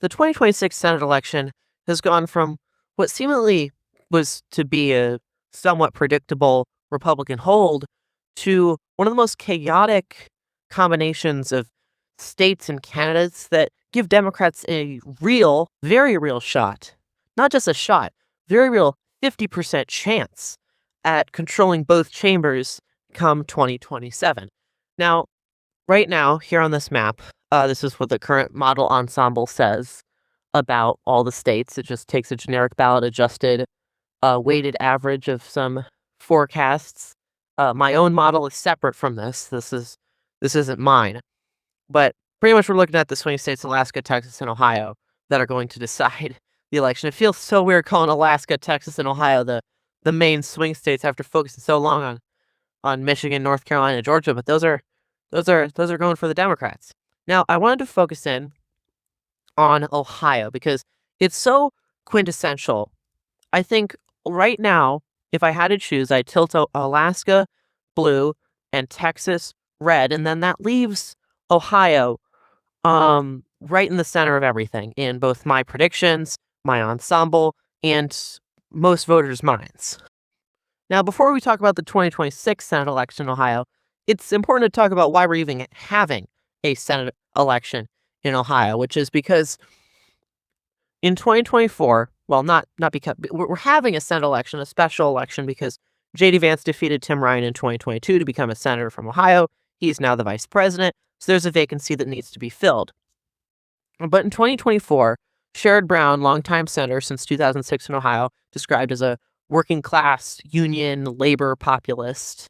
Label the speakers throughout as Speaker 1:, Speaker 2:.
Speaker 1: the 2026 Senate election has gone from what seemingly was to be a somewhat predictable Republican hold to one of the most chaotic combinations of states and candidates that give Democrats a real, very real shot, not just a shot, very real 50% chance at controlling both chambers come 2027. Now, right now, here on this map, this is what the current model ensemble says about all the states. It just takes a generic ballot adjusted weighted average of some forecasts. My own model is separate from this. This isn't mine. But pretty much we're looking at the swing states, Alaska, Texas, and Ohio, that are going to decide the election. It feels so weird calling Alaska, Texas, and Ohio the main swing states after focusing so long on Michigan, North Carolina, Georgia, but those are going for the Democrats. Now, I wanted to focus in on Ohio because it's so quintessential. I think right now, if I had to choose, I'd tilt Alaska blue and Texas red, and then that leaves Ohio right in the center of everything in both my predictions, my ensemble, and most voters' minds. Now, before we talk about the 2026 Senate election in Ohio, it's important to talk about why we're even having a Senate election in Ohio, which is because in 2024, well, not because we're having a Senate election, a special election, because J.D. Vance defeated Tim Ryan in 2022 to become a senator from Ohio. He's now the vice president, so there's a vacancy that needs to be filled. But in 2024, Sherrod Brown, longtime senator since 2006 in Ohio, described as a working class, union, labor populist,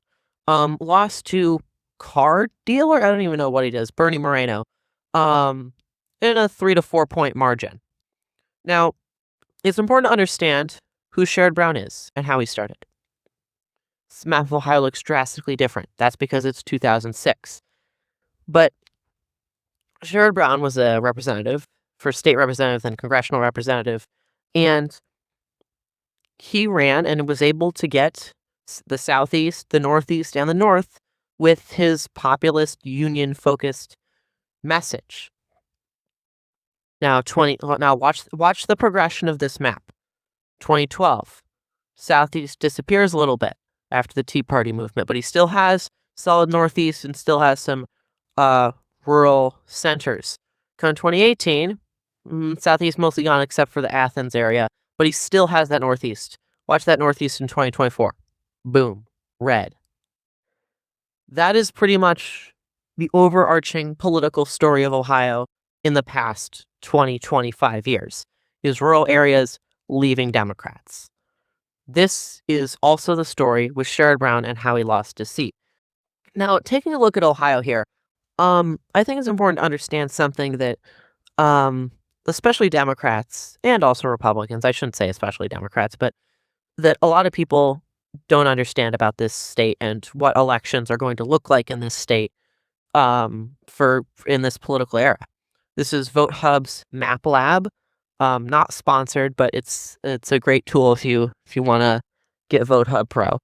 Speaker 1: lost to car dealer, I don't even know what he does, Bernie Moreno, in a 3 to 4 point margin. Now, it's important to understand who Sherrod Brown is and how he started. This map of Ohio looks drastically different. That's because it's 2006. But Sherrod Brown was a representative, for state representative and congressional representative, and he ran and was able to get the Southeast, the Northeast, and the North with his populist, union-focused message. Now, watch the progression of this map. 2012, Southeast disappears a little bit after the Tea Party movement, but he still has solid Northeast and still has some rural centers. Come 2018, Southeast mostly gone except for the Athens area, but he still has that Northeast. Watch that Northeast in 2024. Boom. Red. That is pretty much the overarching political story of Ohio in the past 20-25 years, is rural areas leaving Democrats. This is also the story with Sherrod Brown and how he lost his seat. Now, taking a look at Ohio here, I think it's important to understand something that especially Democrats and also Republicans, I shouldn't say especially Democrats, but that a lot of people don't understand about this state and what elections are going to look like in this state in this political era. This is VoteHub's Map Lab, not sponsored, but it's a great tool if you want to get VoteHub Pro.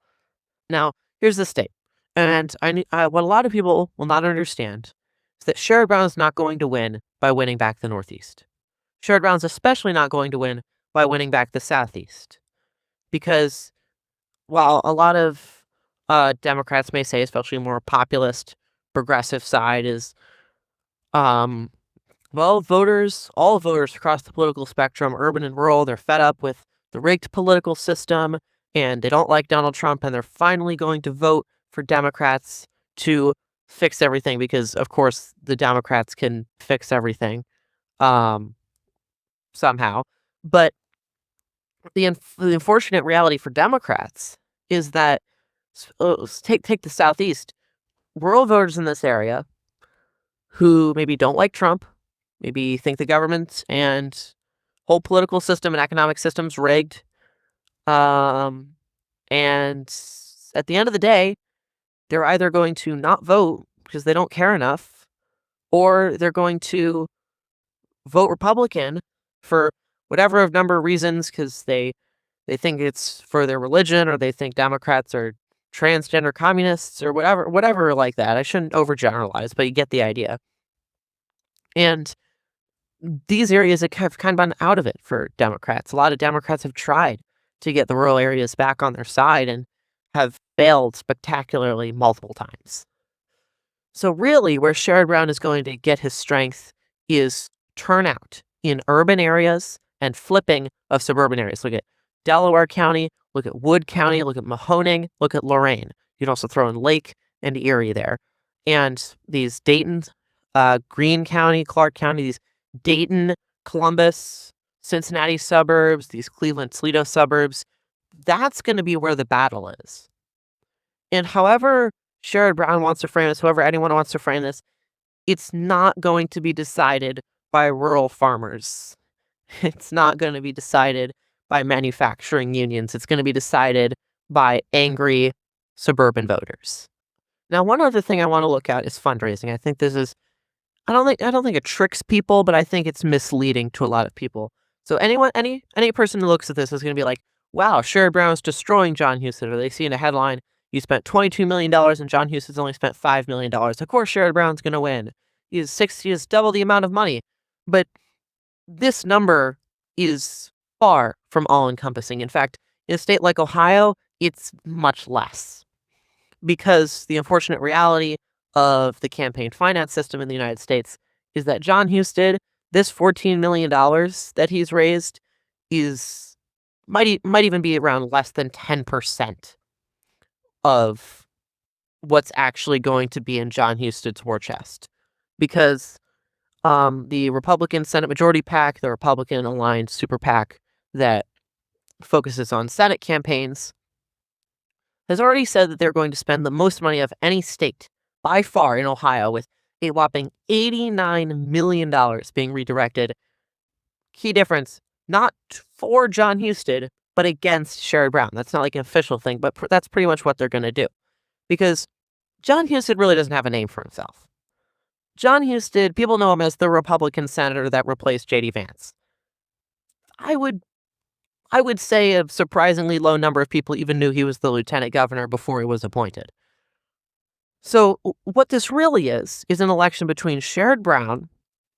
Speaker 1: Now, here's the state, and what a lot of people will not understand is that Sherrod Brown is not going to win by winning back the Northeast. Sherrod Brown's especially not going to win by winning back the Southeast, because while a lot of Democrats may say, especially more populist, progressive side, is all voters across the political spectrum, urban and rural, they're fed up with the rigged political system, and they don't like Donald Trump, and they're finally going to vote for Democrats to fix everything, because, of course, the Democrats can fix everything somehow. But the unfortunate reality for Democrats is that, take the Southeast, rural voters in this area who maybe don't like Trump, maybe think the government and whole political system and economic system's rigged, and at the end of the day, they're either going to not vote because they don't care enough, or they're going to vote Republican for whatever number of reasons, because they think it's for their religion, or they think Democrats are transgender communists, or whatever like that. I shouldn't overgeneralize, but you get the idea. And these areas have kind of been out of it for Democrats. A lot of Democrats have tried to get the rural areas back on their side and have failed spectacularly multiple times. So really, where Sherrod Brown is going to get his strength is turnout in urban areas and flipping of suburban areas. Look at Delaware County, look at Wood County, look at Mahoning, look at Lorain. You can also throw in Lake and Erie there. And these Dayton, Greene County, Clark County, these Dayton, Columbus, Cincinnati suburbs, these Cleveland, Toledo suburbs, that's going to be where the battle is. And however Sherrod Brown wants to frame this, however anyone wants to frame this, it's not going to be decided by rural farmers. It's not going to be decided by manufacturing unions. It's going to be decided by angry suburban voters. Now, one other thing I want to look at is fundraising. I think this is, I don't think it tricks people, but I think it's misleading to a lot of people. So any person who looks at this is going to be like, wow, Sherrod Brown's destroying Jon Husted. Or they see in a headline, you spent $22 million and Jon Husted's only spent $5 million. Of course, Sherrod Brown's going to win. He has double the amount of money. But this number is far from all-encompassing. In fact, in a state like Ohio, it's much less. Because the unfortunate reality of the campaign finance system in the United States is that Jon Husted, this $14 million that he's raised, might even be around less than 10% of what's actually going to be in Jon Husted's war chest. Because the Republican Senate Majority PAC, the Republican-aligned super PAC that focuses on Senate campaigns, has already said that they're going to spend the most money of any state by far in Ohio, with a whopping $89 million being redirected. Key difference, not for Jon Husted, but against Sherrod Brown. That's not like an official thing, but that's pretty much what they're going to do. Because Jon Husted really doesn't have a name for himself. Jon Husted, people know him as the Republican senator that replaced J.D. Vance. I would say a surprisingly low number of people even knew he was the lieutenant governor before he was appointed. So what this really is an election between Sherrod Brown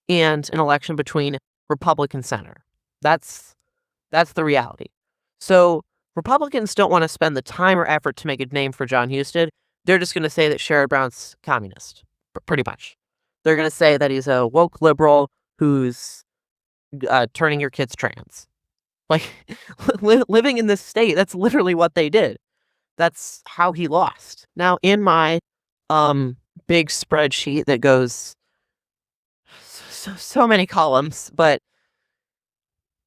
Speaker 1: and an election between Republican senator. That's the reality. So Republicans don't want to spend the time or effort to make a name for Jon Husted. They're just going to say that Sherrod Brown's communist, pretty much. They're going to say that he's a woke liberal who's turning your kids trans. Like, living in this state, that's literally what they did. That's how he lost. Now, in my big spreadsheet that goes so many columns, but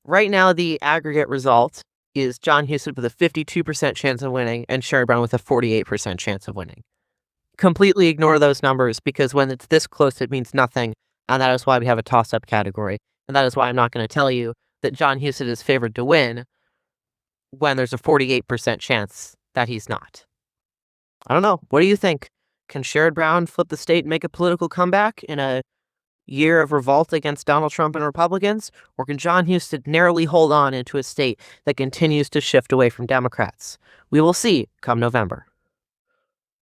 Speaker 1: right now the aggregate result is Jon Husted with a 52% chance of winning and Sherrod Brown with a 48% chance of winning. Completely ignore those numbers, because when it's this close, it means nothing, and that is why we have a toss-up category, and that is why I'm not going to tell you that Jon Husted is favored to win when there's a 48% chance that he's not. I don't know. What do you think? Can Sherrod Brown flip the state and make a political comeback in a year of revolt against Donald Trump and Republicans? Or can Jon Husted narrowly hold on into a state that continues to shift away from Democrats? We will see come November.